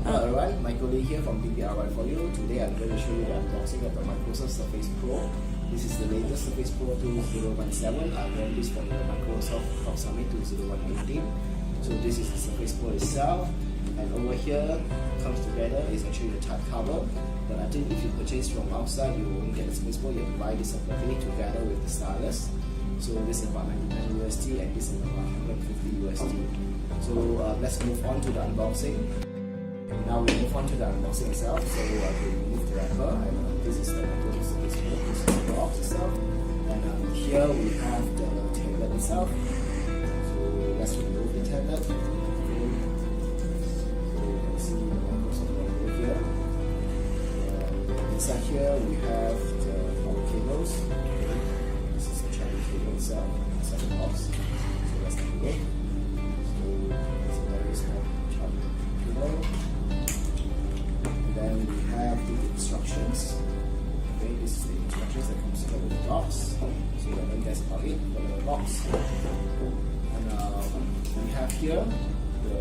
Hello everyone, Michael Lee here from BBRY for you. Today I'm going to show you the unboxing of the Microsoft Surface Pro. This is the latest Surface Pro 2017. I won this from the Microsoft Cloud Summit 2018. So this is the Surface Pro itself, and over here comes together is actually the type cover. But I think if you purchase from outside, you won't get the Surface Pro. You have to buy this separately together with the stylus. So this is about 99 USD and this is about 150 USD. So let's move on to the unboxing. Now we move on to the unboxing itself. So we remove the wrapper, and this is the Surface Pro. This is the box itself, and here we have the tablet itself. So let's remove the tablet. Okay. So you can see the Microsoft logo here. Inside here we have the power cables. Okay. This is the charging cable itself inside the box. So let's take a look. So it's a very small charging cable. Then we have the instructions. Okay, this is the instructions that comes together with the box. So I think that's about it for the box. And we have here the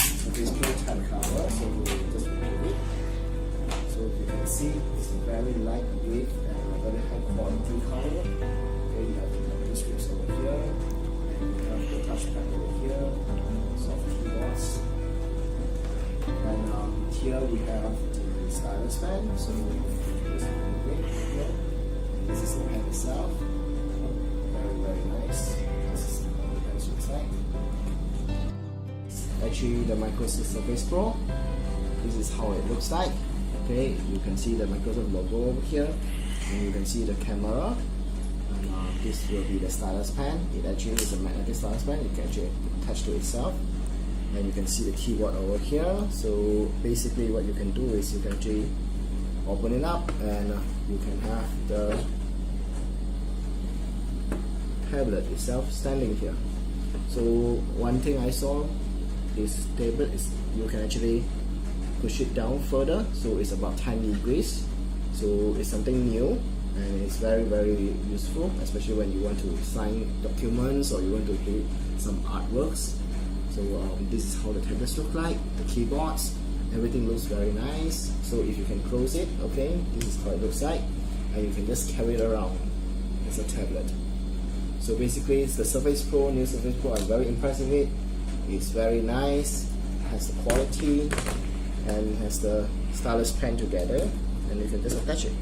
Surface Pro type cover. So we'll just remove it. So if you can see, it's a very lightweight and a very high quality cover. Okay, you have the memory strips over here, and you have the touchpad over here, soft keyboards. And here we have the stylus pen. So this is the pen itself. Very nice. This is how the pen looks like. Actually, the Microsoft Surface Pro. This is how it looks like. Okay, you can see the Microsoft logo over here, and you can see the camera. And this will be the stylus pen. It actually is a magnetic stylus pen. It can actually attach to itself. And you can see the keyboard over here. So basically what you can do is you can actually open it up, and you can have the tablet itself standing here. So one thing I saw, this tablet is you can actually push it down further, so it's about 10 degrees. So it's something new, and it's very useful, especially when you want to sign documents or you want to do some artworks. So this is how the tablets look like, the keyboards, everything looks very nice. So if you can close it, okay, this is how it looks like, and you can just carry it around as a tablet. So basically it's the Surface Pro, new Surface Pro. I'm very impressed with it. It's very nice, has the quality, and has the stylus pen together, and you can just attach it.